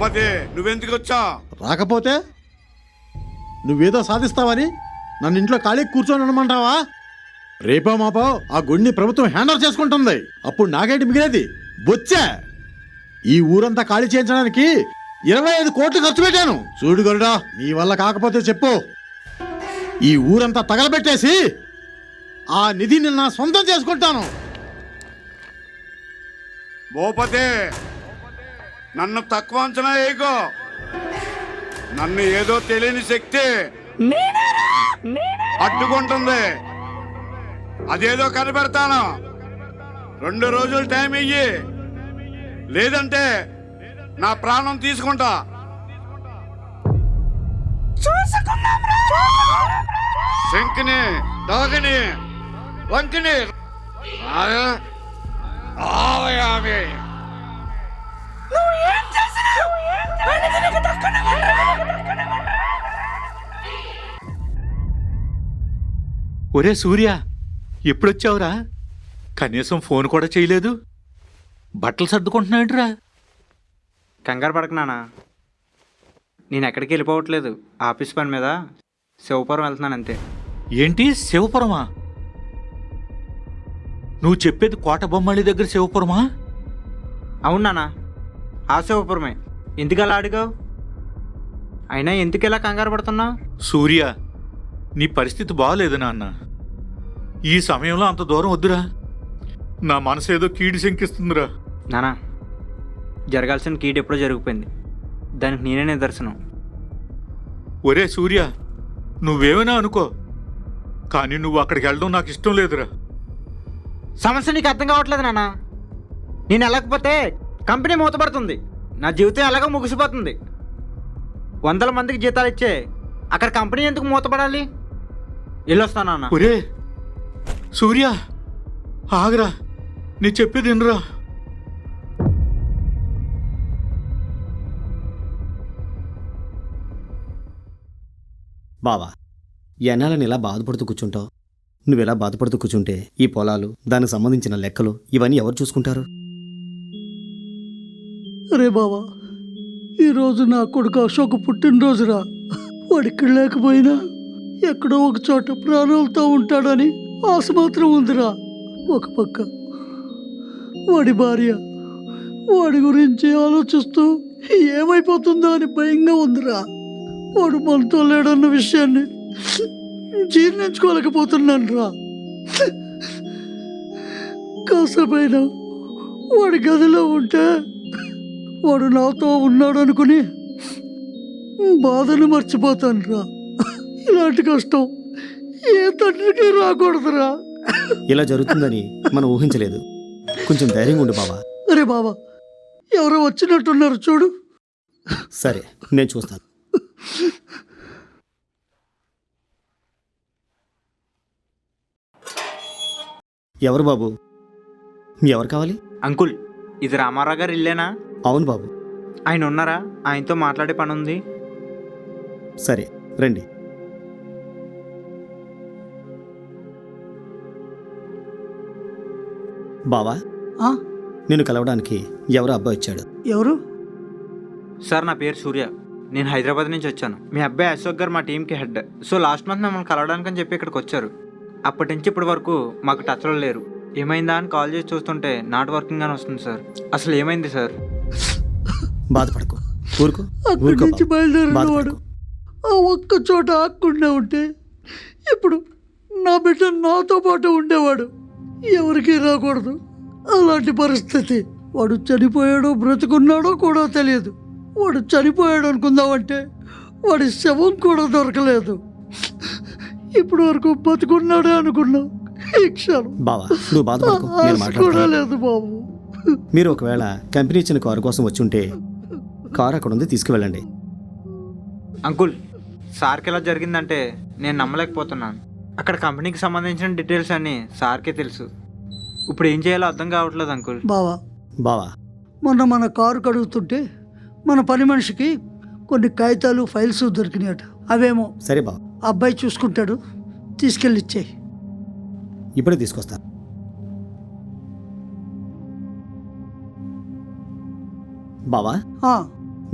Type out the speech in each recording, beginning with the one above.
భూపతి నువ్వెందుకు వచ్చా? రాకపోతే నువ్వేదో సాధిస్తావని నన్ను ఇంట్లో ఖాళీ కూర్చొని ఉండమంటావా? రేపో మాపో ఆ గుడిని ప్రభుత్వం హ్యాండ్ ఓవర్ చేసుకుంటుంది. అప్పుడు నాగేంటి మిగిలేది? బొచ్చా. ఈ ఊరంతా ఖాళీ చేయించడానికి 25 కోట్లు ఖర్చు పెట్టాను. చూడు గరుడా, నీ వల్ల కాకపోతే చెప్పు, ఈ ఊరంతా తగలబెట్టేసి ఆ నిధిని నా సొంతం చేసుకుంటాను. భూపతి నన్ను తక్కువ అంచనా వేయకో. నన్ను ఏదో తెలియని శక్తి అడ్డుకుంటుంది. అదేదో కనిపెడతాను. 2 రోజులు టైం ఇయ్యి, లేదంటే నా ప్రాణం తీసుకుంటా. శంకిని దాగిని వంకిని ఆవయామి. ఒరే సూర్య, ఎప్పుడొచ్చావురా? కనీసం ఫోన్ కూడా చేయలేదు. బట్టలు సర్దుకుంటున్నాడురా. కంగారు పడకు నాన్న, నేను ఎక్కడికి వెళ్ళిపోవట్లేదు. ఆఫీస్ పని మీద శివపురం వెళ్తున్నాను అంతే. ఏంటి శివపురమా? నువ్వు చెప్పేది కోట బొమ్మలి దగ్గర శివపురమా? అవును నాన్న, ఆ శివపురమే. ఎందుకు అలా అడిగావు? అయినా ఎందుకు ఇలా కంగారు పడుతున్నావు? సూర్య, నీ పరిస్థితి బాగలేదు నాన్న. ఈ సమయంలో అంత దూరం వద్దురా. నా మనసు ఏదో కీడి శంకిస్తుందిరా. నాన్న, జరగాల్సిన కీడు ఎప్పుడో జరిగిపోయింది. దానికి నేనే నిదర్శనం. ఒరే సూర్య, నువ్వేమైనా అనుకో, కానీ నువ్వు అక్కడికి వెళ్ళడం నాకు ఇష్టం లేదురా. సమస్య నీకు అర్థం కావట్లేదు నాన్న. నేను వెళ్ళకపోతే కంపెనీ మూతపడుతుంది. నా జీవితం ఎలాగో ముగిసిపోతుంది. 100 మందికి జీతాలు ఇచ్చే అక్కడ కంపెనీ ఎందుకు మూతపడాలి? వెళ్ళొస్తాను నాన్న. ఒరే సూర్య, ఆగరా, నీ చెప్పేది వినరా. బావా, ఎన్నాళ్ళని ఇలా బాధపడుతూ కూర్చుంటావు? నువ్వెలా బాధపడుతూ కూర్చుంటే ఈ పొలాలు, దానికి సంబంధించిన లెక్కలు ఇవన్నీ ఎవరు చూసుకుంటారు? అరే బావా, ఈరోజు నా కొడుకు అశోక్ పుట్టినరోజురా. వాడిక్కడ లేకపోయినా ఎక్కడో ఒక చోట ప్రాణాలతో ఉంటాడని ఆశ మాత్రం ఉందిరా. ఒక పక్క వాడి భార్య వాడి గురించి ఆలోచిస్తూ ఏమైపోతుందో అని భయంగా ఉందిరా. వాడు మనతో లేడన్న విషయాన్ని జీర్ణించుకోలేకపోతున్నాను రా. కాసేపైనా వాడి గదిలో ఉంటే వాడు నాతో ఉన్నాడు అనుకుని బాధను మర్చిపోతాను రా. ఇలాంటి కష్టం ఏ తండ్రికి రాకూడదురా. ఇలా జరుగుతుందని మనం ఊహించలేదు. కొంచెం ధైర్యంగా ఉండు బావా. అరే బాబా, ఎవరో వచ్చినట్టున్నారు చూడు. సరే, నేను చూస్తాను. ఎవరు బాబు? ఎవరు కావాలి? అంకుల్, ఇది రామారావు గారు ఇల్లేనా? అవును బాబు. ఆయన ఉన్నారా? ఆయనతో మాట్లాడే పని ఉంది. సరే రండి. బావా, నేను కలవడానికి ఎవరో అబ్బాయి వచ్చాడు. ఎవరు? సార్, నా పేరు సూర్య. నేను హైదరాబాద్ నుంచి వచ్చాను. మీ అబ్బాయి అశోక్ గారు మా టీంకి హెడ్. సో లాస్ట్ మంత్ మిమ్మల్ని కలవడానికి అని చెప్పి ఇక్కడికి వచ్చారు. అప్పటి నుంచి ఇప్పటి వరకు మాకు టచ్లో లేరు. ఏమైందా అని కాల్ చేసి చూస్తుంటే నాట్ వర్కింగ్ అని వస్తుంది సార్. అసలు ఏమైంది సార్? బాధపడకు, ఊరుకో. అక్కడి నుంచి బయలుదేరినవాడు ఆ ఒక్క చోట ఆకుండా ఉంటే ఇప్పుడు నా బిడ్డ నాతో పాటు ఉండేవాడు. ఎవరికీ రాకూడదు అలాంటి పరిస్థితి. వాడు చనిపోయాడో బ్రతుకున్నాడో కూడా తెలియదు. వాడు చనిపోయాడు అనుకుందామంటే వాడి శవం కూడా దొరకలేదు. ఇప్పుడు వరకు బతుకున్నాడే అనుకున్నావు. ఈ క్షణం బావా, నువ్వు బాధపడకు, నేను కూడా మాట్లాడతాను. లేదు బాబు. మీరు ఒకవేళ కంపెనీ ఇచ్చిన కారు కోసం వచ్చి ఉంటే కారు అక్కడ ఉంది, తీసుకువెళ్ళండి. అంకుల్, సార్కి ఎలా జరిగిందంటే నేను నమ్మలేకపోతున్నాను. అక్కడ కంపెనీకి సంబంధించిన డీటెయిల్స్ అన్నీ సార్కే తెలుసు. ఇప్పుడు ఏం చేయాలో అర్థం కావట్లేదు అంకుల్. బావా, మొన్న మన కారు కడుగుతుంటే మన పని మనిషికి కొన్ని కాగితాలు ఫైల్స్ దొరికినాయట. అవేమో సరే బావా, అబ్బాయి చూసుకుంటాడు, తీసుకెళ్ళి ఇచ్చేయి. ఇప్పుడే తీసుకొస్తాను. బావా,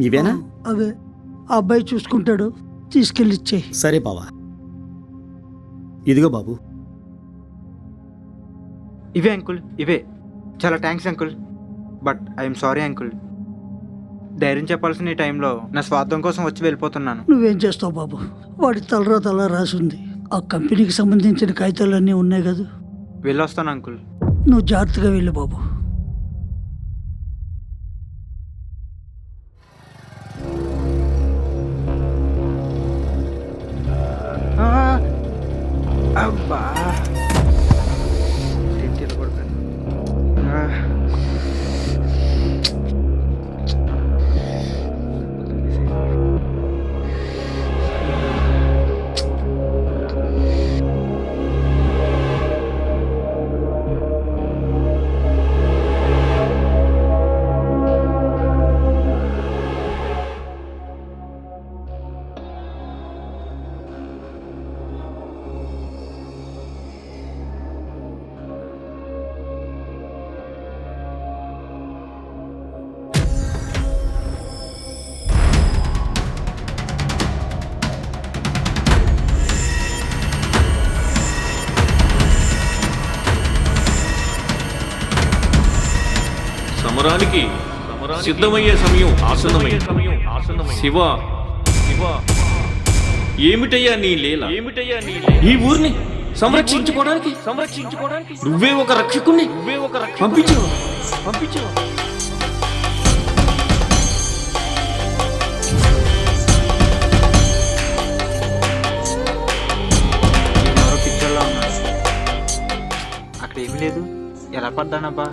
ఇవేనా? అవే. ఆ అబ్బాయి చూసుకుంటాడు, తీసుకెళ్ళి ఇచ్చేయి. సరే బావా. ఇదిగో బాబు. ఇవే అంకుల్, ఇవే. చాలా thanks uncle, but I'm sorry uncle. ధైర్యం చెప్పాల్సిన ఈ టైంలో నా స్వార్థం కోసం వచ్చి వెళ్ళిపోతున్నాను. నువ్వేం చేస్తావు బాబు, వాడి తలరా రాసి ఉంది. ఆ కంపెనీకి సంబంధించిన కాగితాలన్నీ ఉన్నాయి కదా. వెళ్ళొస్తాను అంకుల్. నువ్వు జాగ్రత్తగా వెళ్ళు బాబు. అబ్బా, ఏంటి ఇలా పడిపోయాను? సమరానికి సిద్ధమయ్యే సమయం ఆసన్నమయ్యే. శివ శివ ఏమిటయ్యా నీ లీల? ఈ ఊరిని సంరక్షించుకోవడానికి నువ్వే ఒక రక్షకుణ్ణి పంపించావు. ఎవరో పిక్చర్లో ఉన్నాడు. అక్కడ ఏమీ లేదు. ఎలా పడ్డానబ్బా?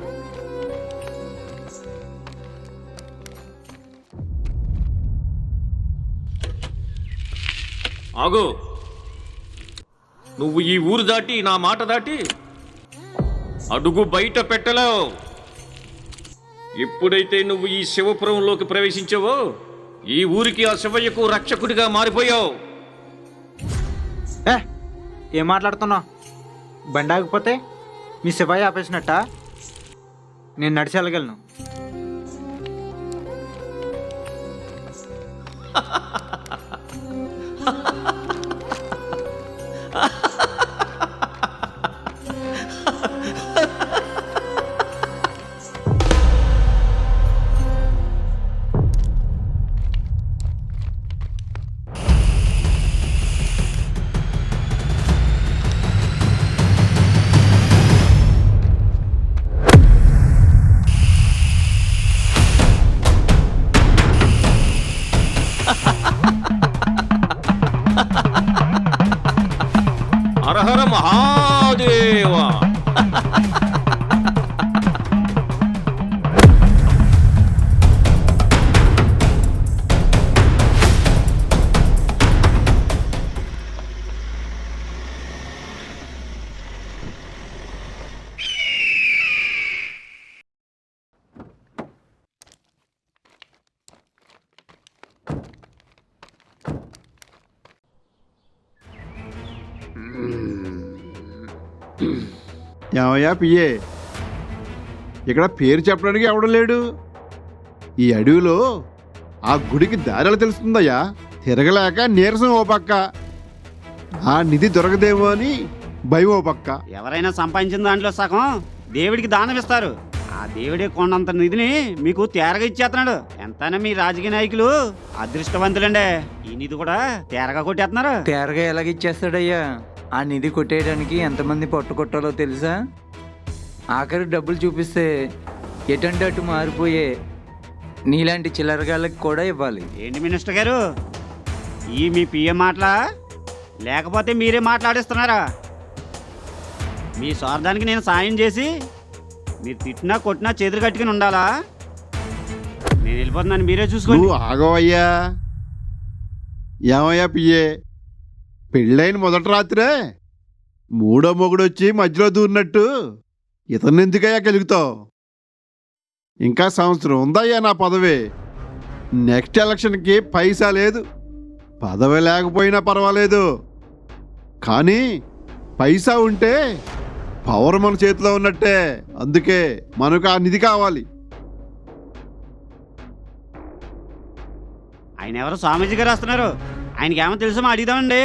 ఆగో, నువ్వు ఈ ఊరు దాటి నా మాట దాటి అడుగు బయట పెట్టలేవు. ఎప్పుడైతే నువ్వు ఈ శివపురంలోకి ప్రవేశించావో ఈ ఊరికి ఆ శివయ్యకు రక్షకుడిగా మారిపోయావు. ఏం మాట్లాడుతున్నావు? బండి ఆగిపోతే మీ శివయ్య ఆపేసినట్ట? నేను నడిచి వెళ్ళగలను. హరహర మహాదేవా. ఏమయ్యా పియ్యే, ఇక్కడ పేరు చెప్పడానికి ఎవడం లేడు. ఈ అడవిలో ఆ గుడికి దారిలో తెలుస్తుందయ్యా. తిరగలేక నీరసం ఓ పక్క, ఆ నిధి దొరకదేమో అని భయం ఓ పక్క. ఎవరైనా సంపాదించిన దాంట్లో సగం దేవుడికి దానం ఇస్తారు. ఆ దేవుడి కొండంత నిధిని మీకు తేరగా ఇచ్చేస్తున్నాడు. ఎంతైనా మీ రాజకీయ నాయకులు అదృష్టవంతులండి. ఈ నిధి కూడా తేరగా కొట్టేస్తున్నారు. తేరగా ఎలాగిచ్చేస్తాడయ్యా? ఆ నిధి కొట్టేయడానికి ఎంతమంది పట్టుకొట్టాలో తెలుసా? ఆఖరి డబ్బులు చూపిస్తే ఎటంటే అటు మారిపోయే నీలాంటి చిల్లరగాళ్ళకి కూడా ఇవ్వాలి. ఏంటి మినిస్టర్ గారు, ఈ మీ పిఎం మాటలా లేకపోతే మీరే మాట్లాడిస్తున్నారా? మీ స్వార్థానికి నేను సాయం చేసి మీరు తిట్టినా కొట్టినా చేతులు కట్టుకుని ఉండాలా? నేను వెళ్ళిపోతున్నాను, మీరే చూసుకోండి. నువ్వు ఆగవయ్యా. ఏమయ్యా పియ్యే, పెళ్ళైన మొదటి రాత్రే మూడో మొగుడొచ్చి మధ్యలో దూరినట్టు ఇతన్ని ఎందుకయ్యా కలుగుతావు? ఇంకా సంవత్సరం ఉందయ్యా నా పదవి. నెక్స్ట్ ఎలక్షన్కి పైసా లేదు. పదవి లేకపోయినా పర్వాలేదు, కానీ పైసా ఉంటే పవర్ మన చేతిలో ఉన్నట్టే. అందుకే మనకు ఆ నిధి కావాలి. ఆయన ఎవరో స్వామీజీ గారు వస్తున్నారు. ఆయనకి ఏమో తెలుసో అడిగిదామండి.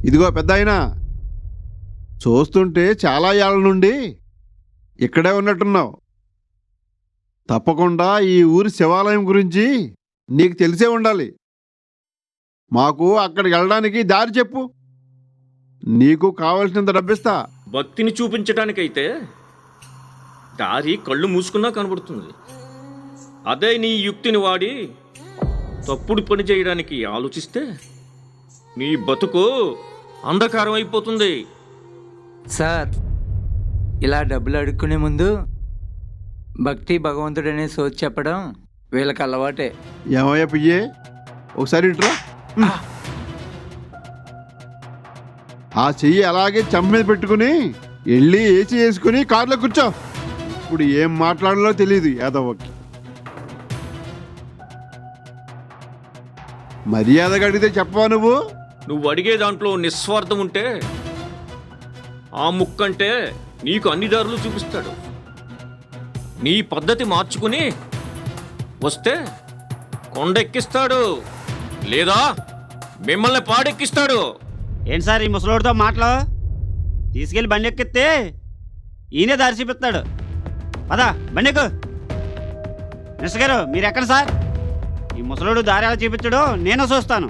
ఇదిగో పెద్ద ఆయన, చూస్తుంటే చాలా ఏళ్ళ నుండి ఇక్కడే ఉన్నట్టున్నావు. తప్పకుండా ఈ ఊరి శివాలయం గురించి నీకు తెలిసే ఉండాలి. మాకు అక్కడికి వెళ్ళడానికి దారి చెప్పు, నీకు కావలసినంత డబ్బిస్తా. భక్తిని చూపించడానికైతే దారి కళ్ళు మూసుకున్నా కనబడుతుంది. అదే నీ యుక్తిని వాడి తప్పుడు పని చేయడానికి ఆలోచిస్తే నీ బతుకు అంధకారం అయిపోతుంది. సార్, ఇలా డబ్బులు అడుక్కునే ముందు భక్తి భగవంతుడనే సోచి చెప్పడం వీళ్ళకి అలవాటే. ఏమయ్యా పియ్యే, ఒకసారి ఇట్రా. ఆ చెయ్యి అలాగే చెంప మీద పెట్టుకుని వెళ్ళి ఏసీ వేసుకుని కారులో కూర్చో. ఇప్పుడు ఏం మాట్లాడాలో తెలియదు యాదవ్కి. మర్యాదగా అడిగితే చెప్పవా నువ్వు? నువ్వు అడిగే దాంట్లో నిస్వార్థం ఉంటే ఆ ముక్కంటే నీకు అన్ని దారులు చూపిస్తాడు. నీ పద్ధతి మార్చుకుని వస్తే కొండెక్కిస్తాడు, లేదా మిమ్మల్ని పాడెక్కిస్తాడు. ఏంటి సార్ ఈ ముసలోడితో మాటలు? తీసుకెళ్ళి బండి ఎక్కిస్తే ఈయనే దారి చూపిస్తాడు. పదా బండి ఎక్కు. మిస్టర్ గారు మీరు ఎక్కడ సార్? ఈ ముసలోడు దారి ఎలా చూపించాడో నేను చూస్తాను.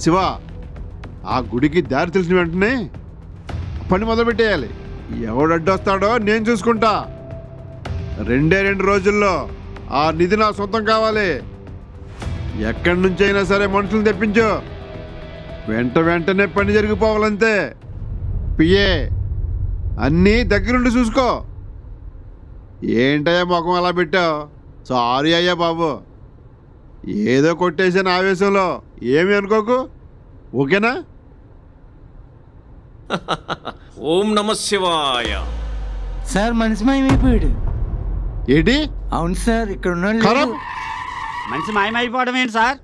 శివ, ఆ గుడికి దారి తెలిసిన వెంటనే పని మొదలుపెట్టేయాలి. ఎవడడ్డొస్తాడో నేను చూసుకుంటా. 2 రోజుల్లో ఆ నిధి నా సొంతం కావాలి. ఎక్కడి నుంచి అయినా సరే మనుషులు తెప్పించు. వెంటనే పని జరిగిపోవాలంతే. పియ్యే, అన్నీ దగ్గరుండి చూసుకో. ఏంటయ్యా ముఖం అలా పెట్టావు? సారీ అయ్యా బాబు, ఏదో కొట్టేసాను ఆవేశంలో, ఏమి అనుకోకు, ఓకేనా? ఓం నమ శివాయ. సార్, మనిషి మాయమైపోయాడు. ఏంటి? అవును సార్, ఇక్కడ ఉన్నాడు. ఖరాబ్, మనిషి మాయమైపోవడం ఏంటి సార్?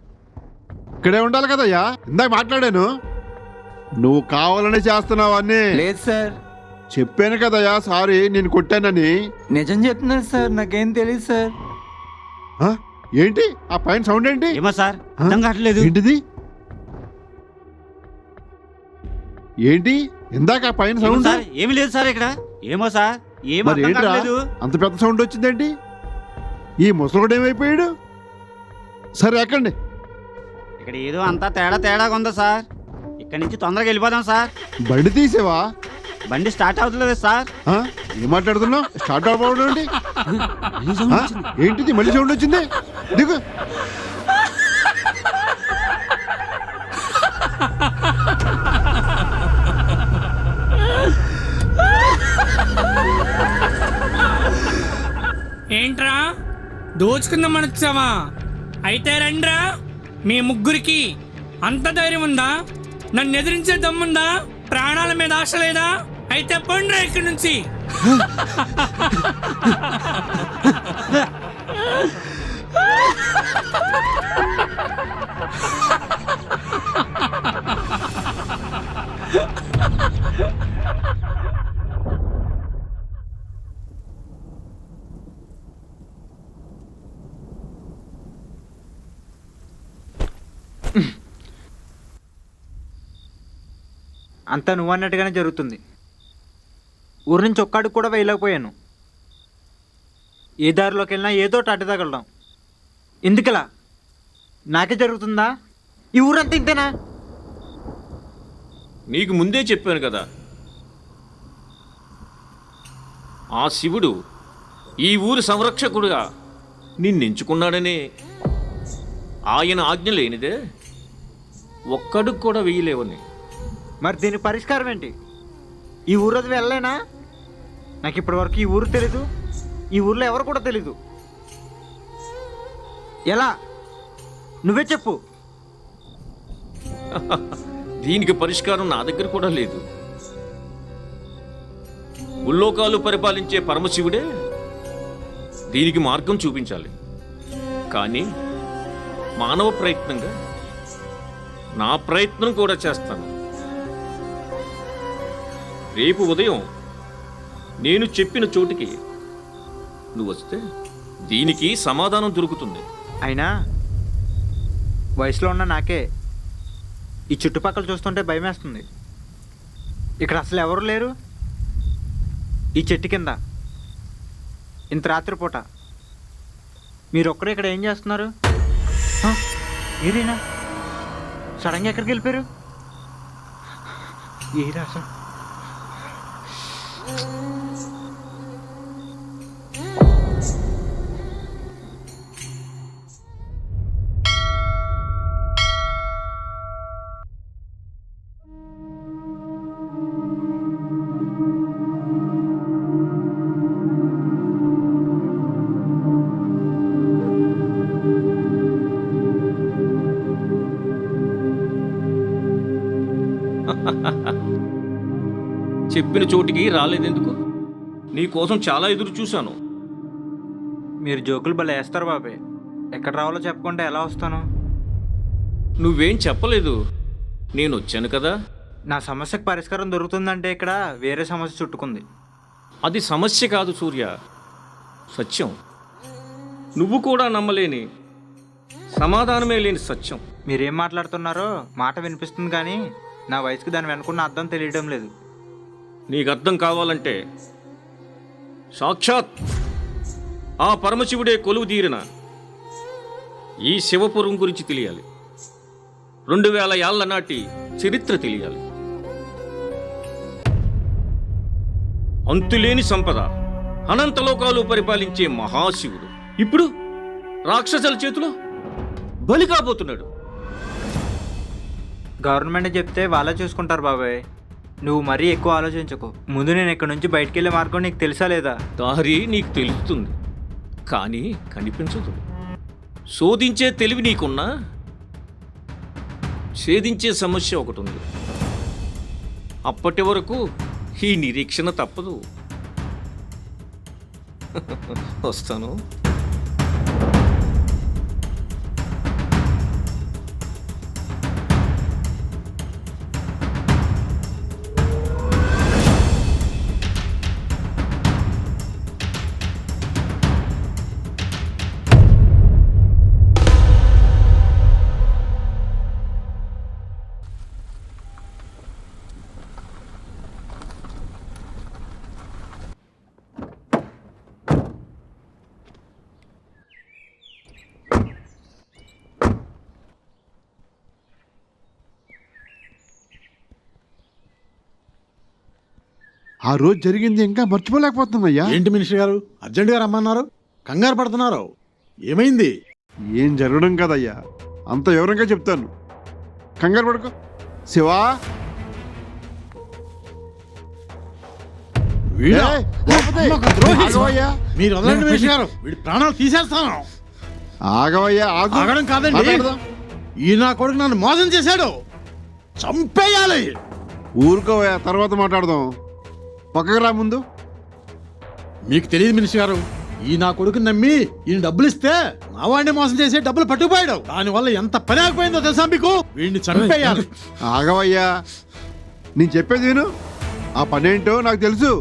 ఇక్కడే ఉండాలి కదయ్యా, ఇందాక మాట్లాడాను. నువ్వు కావాలనే చేస్తున్నావు అన్నీ. లేదు సార్, చెప్పాను కదయ్యా సారీ నేను కొట్టానని. నిజం చెప్తున్నాను సార్, నాకేం తెలియదు సార్. ఆ? ఏంటి ఆ పైన సౌండ్ ఏంటి? ఏమో సార్, అర్థం కావట్లేదు. ఏంటిది? ఏంటి ఇందాక ఆ పైన ఏమో సౌండ్? సార్, ఏమీ లేదు సార్ ఇక్కడ. ఏమో సార్, ఏమో మరి అర్థం ఏంట్రా కావట్లేదు. అంత పెద్ద సౌండ్ వచ్చిందేంటి? ఈ ముసలుడు ఏమైపోయాడు? సరే ఎక్కండి. ఇక్కడ ఏదో అంతా తేడాగా ఉందా సార్? ఇక్కడ నుంచి తొందరగా వెళ్ళిపోదాం సార్. బండి తీసేవా? బండి స్టార్ట్ అవుతలేదు సార్. ఆ? ఏం మాట్లాడుతున్నావు? స్టార్ట్ అవ్వడం ఏంటి? ఆ? ఏంటిది మళ్ళీ సౌండ్ వచ్చింది? దిగు. ఏంట్రా దోచుకుందామని వచ్చావా? అయితే రండ్రా, మీ ముగ్గురికి అంత ధైర్యం ఉందా? నన్ను ఎదిరించే దమ్ముందా? ప్రాణాల మీద ఆశ లేదా? అయితే పండ్రా ఇక్కడి నుంచి. అంతా నువ్వు అన్నట్టుగానే జరుగుతుంది. ఊరి నుంచి ఒక్కడికి కూడా వేయలేకపోయాను. ఏ దారిలోకి వెళ్ళినా ఏదో అడ్డు తగలడం. ఎందుకలా? నాకే జరుగుతుందా? ఈ ఊరంతా ఇంతేనా? నీకు ముందే చెప్పాను కదా, ఆ శివుడు ఈ ఊరి సంరక్షకుడుగా నిన్నెంచుకున్నాడని. ఆయన ఆజ్ఞ లేనిదే ఒక్కడికి కూడా వెయ్యలేవని. మరి దీనికి పరిష్కారం ఏంటి? ఈ ఊరు వదిలి వెళ్ళలేనా? నాకు ఇప్పటి వరకు ఈ ఊరు తెలీదు, ఈ ఊర్లో ఎవరు కూడా తెలీదు. ఎలా? నువ్వే చెప్పు. దీనికి పరిష్కారం నా దగ్గర కూడా లేదు. ముల్లోకాలు పరిపాలించే పరమశివుడే దీనికి మార్గం చూపించాలి. కానీ మానవ ప్రయత్నంగా నా ప్రయత్నం కూడా చేస్తాను. రేపు ఉదయం నేను చెప్పిన చోటికి నువ్వు వస్తే దీనికి సమాధానం దొరుకుతుంది. అయినా వయసులో ఉన్న నాకే ఈ చుట్టుపక్కల చూస్తుంటే భయం వేస్తుంది. ఇక్కడ అసలు ఎవరు లేరు. ఈ చెట్టు కింద ఇంత రాత్రిపూట మీరు ఒక్కరు ఇక్కడ ఏం చేస్తున్నారు? ఏరేనా సడన్గా ఎక్కడికి వెళ్ళిపోయారు? ఏరా అసలు చెప్పిన చోటికి రాలేదెందుకు? నీ కోసం చాలా ఎదురు చూశాను. మీరు జోకులు భలే వేస్తారు బాబాయ్. ఎక్కడ రావాలో చెప్పకుండా ఎలా వస్తాను? నువ్వేం చెప్పలేదు. నేను వచ్చాను కదా. నా సమస్యకు పరిష్కారం దొరుకుతుందంటే ఇక్కడ వేరే సమస్య చుట్టుకుంది. అది సమస్య కాదు సూర్య, సత్యం. నువ్వు కూడా నమ్మలేని, సమాధానమే లేని సత్యం. మీరేం మాట్లాడుతున్నారో మాట వినిపిస్తుంది కానీ నా వయసుకి దాని వెనుకున్న అర్థం తెలియడం లేదు. నీకు అర్థం కావాలంటే సాక్షాత్ ఆ పరమశివుడే కొలువు తీరిన ఈ శివపురం గురించి తెలియాలి. 2000 ఏళ్ల నాటి చరిత్ర తెలియాలి. అంతులేని సంపద, అనంతలోకాలు పరిపాలించే మహాశివుడు ఇప్పుడు రాక్షసుల చేతిలో బలి కాబోతున్నాడు. గవర్నమెంట్ చెప్తే వాళ్ళే చూసుకుంటారు బాబాయ్. నువ్వు మరీ ఎక్కువ ఆలోచించకు. ముందు నేను ఇక్కడ నుంచి బయటికి వెళ్ళే మార్గం నీకు తెలుసా లేదా? దారి నీకు తెలుస్తుంది కానీ కనిపించదు. శోధించే తెలివి నీకున్నా ఛేదించే సమస్య ఒకటి ఉంది. అప్పటి వరకు ఈ నిరీక్షణ తప్పదు. వస్తాను. ఆ రోజు జరిగింది ఇంకా మర్చిపోలేకపోతున్నాయ్యా. ఏంటి మినిస్టర్ గారు అర్జెంటుగా రమ్మన్నారు? కంగారు పడుతున్నారు. ఏమైంది? ఏం జరగడం కదయ్యా, అంత వివరంగా చెప్తాను. కంగారు పడుకో. శివా, వీడా? ఏయ్, గోపతి, అమ్మకు ద్రోహి. ఆగవయ్యా. మీరు వదలండి మినిస్టర్ గారు, వీడి ప్రాణాలు తీసేస్తాను. ఆగవయ్యా, ఆగు. ఆగడం కాదండి, మాట్లాడదాం. ఈ నా కొడుకు నన్ను మోసం చేశాడు, చంపేయాలి. ఊరుకోవయ్యా, తర్వాత మాట్లాడదాం. పక్కకు రా ముందు. మీకు తెలియదు మినిస్టర్ గారు, ఈ నా కొడుకుని నమ్మి ఈయన డబ్బులు ఇస్తే నా వాడిని మోసం చేసి డబ్బులు పట్టుకుపోయాడు. దానివల్ల ఎంత పని ఆగిపోయిందో తెలుసా మీకు? వీడిని చంపేయాలి. ఆగవయ్యా, నేను చెప్పేది విను. ఆ పనేంటో నాకు తెలుసు.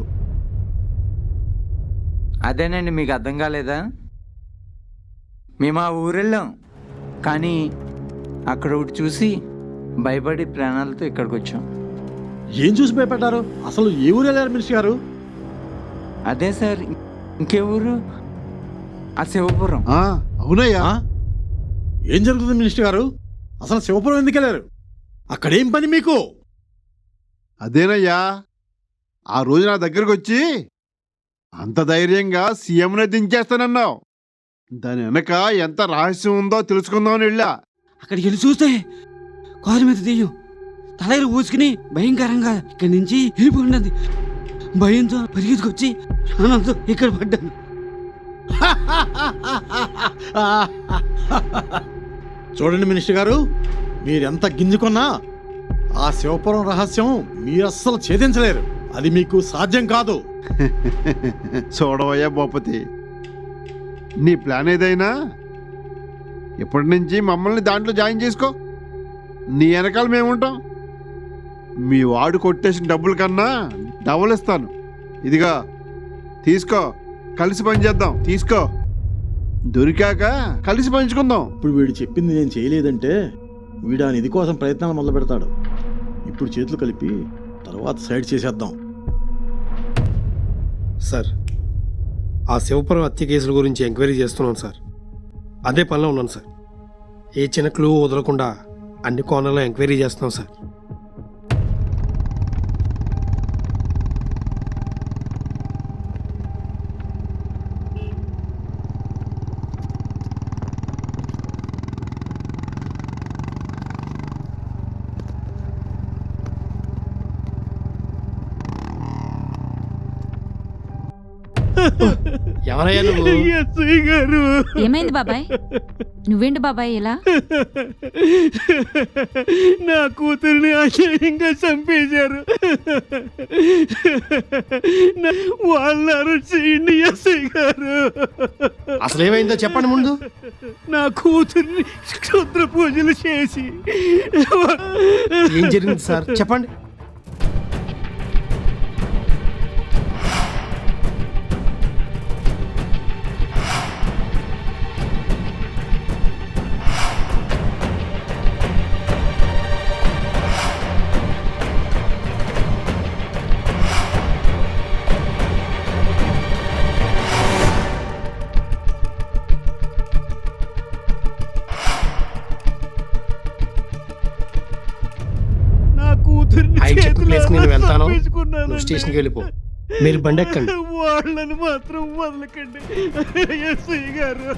అదేనండి, మీకు అర్థం కాలేదా? మేము ఆ ఊరెళ్ళాం కానీ అక్కడ ఒకటి చూసి భయపడి ప్రాణాలతో ఇక్కడికి వచ్చాం. ఏం చూసి భయపడ్డారు? అసలు ఏ ఊరు వెళ్ళారు మినిస్టర్ గారు? అదే సార్, ఇంకే ఊరు? ఆ శివపురం. అవునయ్యా. ఏం జరుగుతుంది మినిస్టర్ గారు? అసలు శివపురం ఎందుకు వెళ్ళారు? అక్కడేం పని మీకు? అదేనయ్యా, ఆ రోజు నా దగ్గరకు వచ్చి అంత ధైర్యంగా సీఎంనే దించేస్తానన్నావు. దాని వెనక ఎంత రహస్యం ఉందో తెలుసుకుందామని వెళ్ళా. అక్కడికి వెళ్ళి చూస్తే కారు మీద దెయ్యం తలైలు ఊసుకుని భయంకరంగా ఇక్కడి నుంచి వెళ్ళిపోయినది. భయంతో పరిగెత్తుకొచ్చి ప్రాణంతో ఇక్కడ పడ్డాను. చూడండి మినిస్టర్ గారు, మీరెంత గింజుకున్నా ఆ శివపురం రహస్యం మీరు అస్సలు ఛేదించలేరు. అది మీకు సాధ్యం కాదు. చూడవయ్యా భూపతి, నీ ప్లాన్ ఏదైనా ఇప్పటి నుంచి మమ్మల్ని దాంట్లో జాయిన్ చేసుకో. నీ వెనకాల మేముంటాం. మీ వాడు కొట్టేసిన డబ్బుల కన్నా డబుల్ ఇస్తాను. ఇదిగా తీసుకో, కలిసి పని చేద్దాం. తీసుకో, దొరికాక కలిసి పంచుకుందాం. ఇప్పుడు వీడు చెప్పింది నేను చేయలేదంటే వీడు ఆ నిధి కోసం ప్రయత్నాలు మొదలు పెడతాడు. ఇప్పుడు చేతులు కలిపి తర్వాత సైడ్ చేసేద్దాం. సార్, ఆ శివపురం హత్య కేసుల గురించి ఎంక్వైరీ చేస్తున్నాను సార్. అదే పనిలో ఉన్నాను సార్. ఏ చిన్న క్లూ వదలకుండా అన్ని కోణాల్లో ఎంక్వైరీ చేస్తున్నాం సార్. ఎవరయ్యా నువ్వు? ఎస్ఐ గారు, ఏమైంది బాబాయ్? నువ్వేంటి బాబాయ్ ఇలా? నా కూతురిని అన్యాయంగా చంపేశారు. వాళ్ళు అరెస్ట్ చేయండి ఎస్ఐ గారు. అసలు ఏమైందో చెప్పండి ముందు. నా కూతుర్ని క్షుద్ర పూజలు చేసి ఏం జరిగింది సార్ చెప్పండి. ఆయన చెప్పిన ప్లేస్కి నేను వెళ్తాను, నువ్వు స్టేషన్కి వెళ్ళిపో. మీరు బండి ఎక్కండి. వాళ్ళని మాత్రం వదలకండి ఎస్ఐ గారు.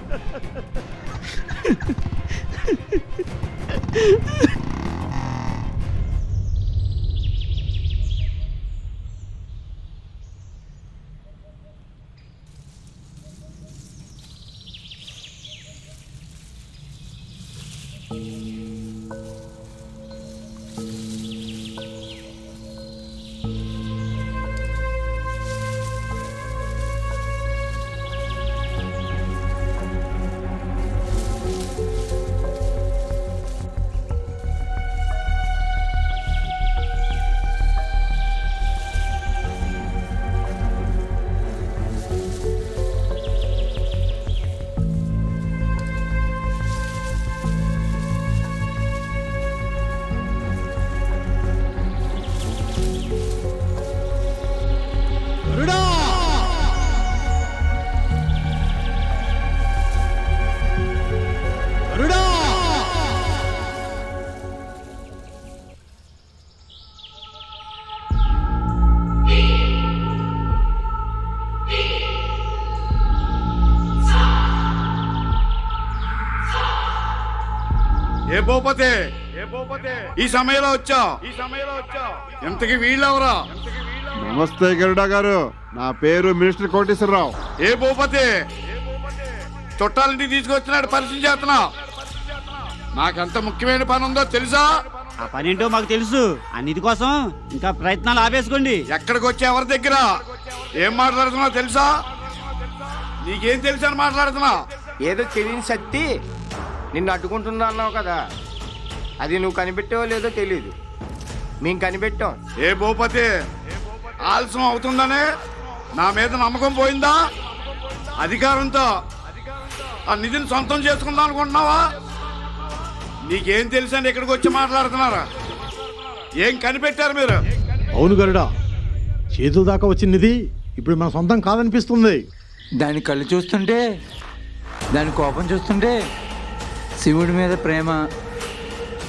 ఏ భూపతి, ఈ సమయంలో వచ్చా? ఎంతకి వీళ్ళెవరా? నమస్తే గరుడా గారు, నా పేరు మినిస్టర్ కోటేశ్వరరావు. ఏ భూపతి, చుట్టాలింటికి తీసుకొచ్చినాడు పరిచయం చేస్తున్నా. నాకెంత ముఖ్యమైన పని ఉందో తెలుసా? ఆ పని ఏంటో మాకు తెలుసు. అన్నిటి కోసం ఇంకా ప్రయత్నాలు ఆపేసుకోండి. ఎక్కడికి వచ్చి ఎవరి దగ్గర ఏం మాట్లాడుతున్నావు తెలుసా? నీకేం తెలుసా అని మాట్లాడుతున్నా? ఏదో తెలియని శక్తి నిన్ను అడ్డుకుంటుందా అన్నావు కదా, అది నువ్వు కనిపెట్టావో లేదో తెలియదు. మేము కనిపెట్టాం. ఏ భూపతి, ఆలస్యం అవుతుందనే నా మీద నమ్మకం పోయిందా? అధికారంతో ఆ నిధిని సొంతం చేసుకుందాం అనుకుంటున్నావా? నీకేం తెలుసని ఇక్కడికి వచ్చి మాట్లాడుతున్నారా? ఏం కనిపెట్టారు మీరు? అవును గరుడా, చేతుల దాకా వచ్చినది ఇప్పుడు మన సొంతం కాదనిపిస్తుంది. దాని కళ్ళు చూస్తుంటే, దాని కోపం చూస్తుంటే శివుడి మీద ప్రేమ,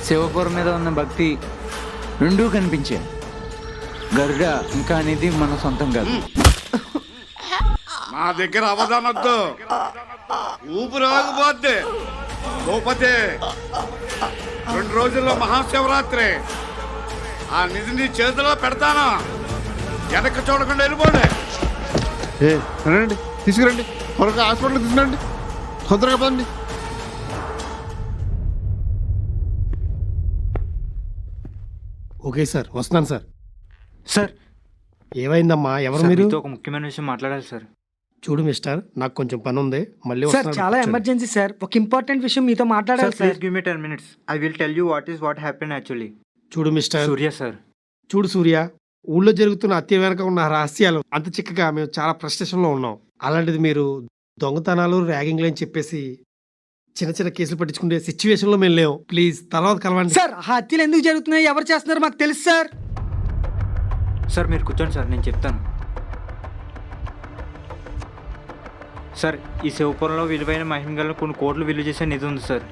శివపురం మీద ఉన్న భక్తి రెండూ కనిపించాయి. గరుడ ఇంకా అనేది మన సొంతం కాదు. నా దగ్గర అవధానొద్దు, ఊపిరి ఆగిపోద్ది. భూపతి, 2 రోజుల్లో మహాశివరాత్రి. ఆ నిధిని చేతిలో పెడతాను. వెనక్కి చూడకుండా వెళ్ళిపోండి. రండి, తీసుకురండి, త్వరగా హాస్పిటల్కి తీసుకురండి, తొందరగా పదండి. ఓకే సార్, వస్తున్నాను సార్. సార్, ఏమైందమ్మా? ఎవరు సార్, మీరు? మీతో ఒక ముఖ్యమైన విషయం మాట్లాడాలి సార్. చూడు మిస్టర్, నాకు కొంచెం పని ఉంది, మళ్ళీ సార్ చాలా ఎమర్జెన్సీ సార్, ఒక ఇంపార్టెంట్ విషయం మీతో మాట్లాడాలి please sir. Give me 10 minutes. I will tell you what happen actually. చూడు మిస్టర్, సూర్య సార్. చూడు సూర్య, ఊళ్ళో జరుగుతున్న హత్య వెనక ఉన్న రహస్యాలు అంత చిక్కగా మేము చాలా ఫ్రస్ట్రేషన్లో ఉన్నాం. అలాంటిది మీరు దొంగతనాలు ర్యాగింగ్లు అని చెప్పేసి చిన్న చిన్న కేసులు పట్టించుకునే సిచ్యువేషన్లో మేము లేవు. ప్లీజ్ తర్వాత కలవండి. సార్ ఆ హత్యలు ఎందుకు జరుగుతున్నాయి, ఎవరు చేస్తున్నారు మాకు తెలుసు సార్. సార్ మీరు కూర్చోండి సార్, నేను చెప్తాను. సార్, ఈ శివపురంలో విలువైన మహిమగలను కొన్ని కోట్లు విలువ చేసే నిధి ఉంది సార్.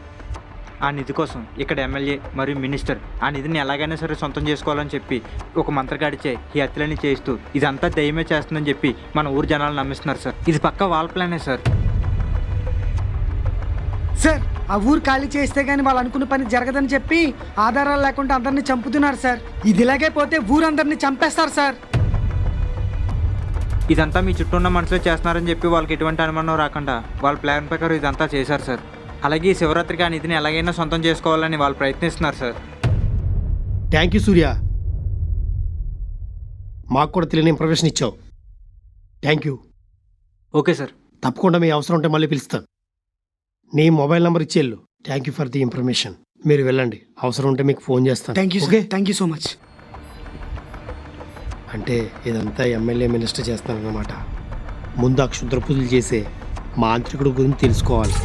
ఆ నిధి కోసం ఇక్కడ ఎమ్మెల్యే మరియు మినిస్టర్ ఆ నిధిని ఎలాగైనా సరే సొంతం చేసుకోవాలని చెప్పి ఒక మంత్రగాడిచే ఈ హత్యలని చేస్తూ ఇదంతా దయ్యమే చేస్తుందని చెప్పి మన ఊరు జనాలు నమ్మిస్తున్నారు సార్. ఇది పక్కా వాళ్ళ ప్లానే సార్. సార్ ఆ ఊరు ఖాళీ చేస్తే గానీ వాళ్ళు అనుకున్న పని జరగదని చెప్పి ఆధారాలు లేకుండా అందరినీ చంపుతున్నారు సార్. ఇది ఇలాగే పోతే ఊరందరినీ చంపేస్తారు సార్. ఇదంతా మీ చుట్టూ ఉన్న మనుషులే చేస్తున్నారని చెప్పి వాళ్ళకి ఎటువంటి అనుమానం రాకుండా వాళ్ళ ప్లాన్ ప్రకారం ఇదంతా చేశారు సార్. అలాగే ఈ శివరాత్రికి ఆ నిధిని ఎలాగైనా సొంతం చేసుకోవాలని వాళ్ళు ప్రయత్నిస్తున్నారు సార్. థ్యాంక్ యూ సూర్య, మాకు కూడా తెలియని ఇన్ఫర్మేషన్ ఇచ్చావు. Thank you. Okay sir. తప్పకుండా మీ అవసరం ఉంటే మళ్ళీ పిలుస్తాను. నీ మొబైల్ నెంబర్ ఇచ్చేళ్ళు. Thank you for the information. మీరు వెళ్ళండి, అవసరం ఉంటే మీకు ఫోన్ చేస్తాను. Thank you okay, thank you so much. అంటే ఇదంతా ఎమ్మెల్యే మినిస్టర్ చేస్తానన్నమాట. ముందు ఆ క్షుద్ర పూజలు చేసే మాంత్రికుడు గురించి తెలుసుకోవాలి.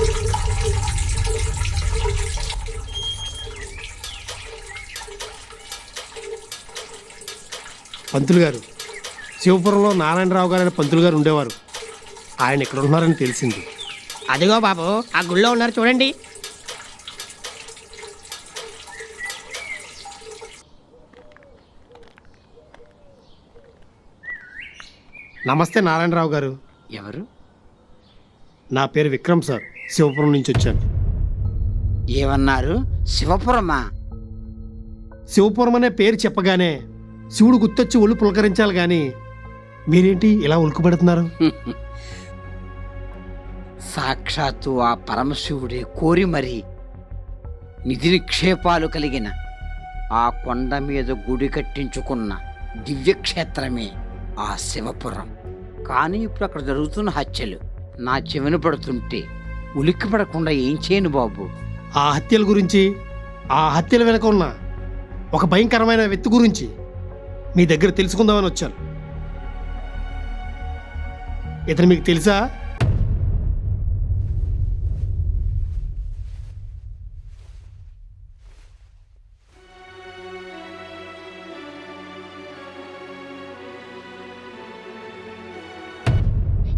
పంతులు గారు, శివపురంలో నారాయణరావు గారు అనే పంతులు గారు ఉండేవారు. ఆయన ఇక్కడ ఉన్నారని తెలిసింది. అదిగో బాబు ఆ గుళ్ళో ఉన్నారు చూడండి. నమస్తే నారాయణరావు గారు. ఎవరు? నా పేరు విక్రమ్ సార్, శివపురం నుంచి వచ్చాను. ఏమన్నారు? శివపురమా? శివపురం అనే పేరు చెప్పగానే శివుడు గుర్తొచ్చి ఒళ్ళు పులకరించాలి కానీ మీరేంటి ఇలా ఉలుకుపడుతున్నారు? సాక్షాత్తు ఆ పరమశివుడే కోరి మరి నిధి నిక్షేపాలు కలిగిన ఆ కొండ మీద గుడి కట్టించుకున్న దివ్యక్షేత్రమే ఆ శివపురం. కానీ ఇప్పుడు అక్కడ జరుగుతున్న హత్యలు నా చెవిన పడుతుంటే ఉలిక్కి పడకుండా ఏం చేయను బాబు. ఆ హత్యల గురించి, ఆ హత్యల వెనక ఉన్న ఒక భయంకరమైన వ్యక్తి గురించి మీ దగ్గర తెలుసుకుందామని వచ్చాను. ఇతను మీకు తెలుసా?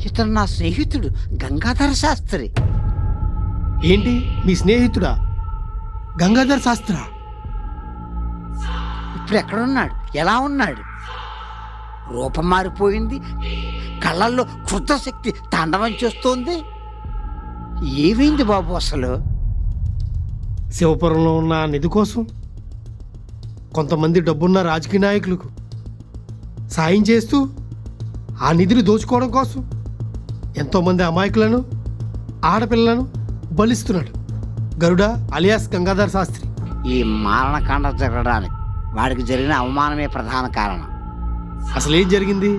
ఇతను నా స్నేహితుడు గంగాధర శాస్త్రి. ఏంటి, మీ స్నేహితుడా గంగాధర్ శాస్త్ర? ఇప్పుడు ఎక్కడున్నాడు, ఎలా ఉన్నాడు? రూపం మారిపోయింది, కళ్ళల్లో కృతశక్తి తాండవం చేస్తోంది. ఏమైంది బాబు అసలు? శివపురంలో ఉన్న ఆ నిధి కోసం కొంతమంది డబ్బున్న రాజకీయ నాయకులకు సాయం చేస్తూ ఆ నిధిని దోచుకోవడం కోసం ఎంతోమంది అమాయకులను, ఆడపిల్లలను బలిస్తున్నాడు గరుడ అలియాస్ గంగాధర్ శాస్త్రి. ఈ మారణకాండ జరగడానికి వాడికి జరిగిన అవమానమే ప్రధాన కారణం. అసలేం జరిగింది?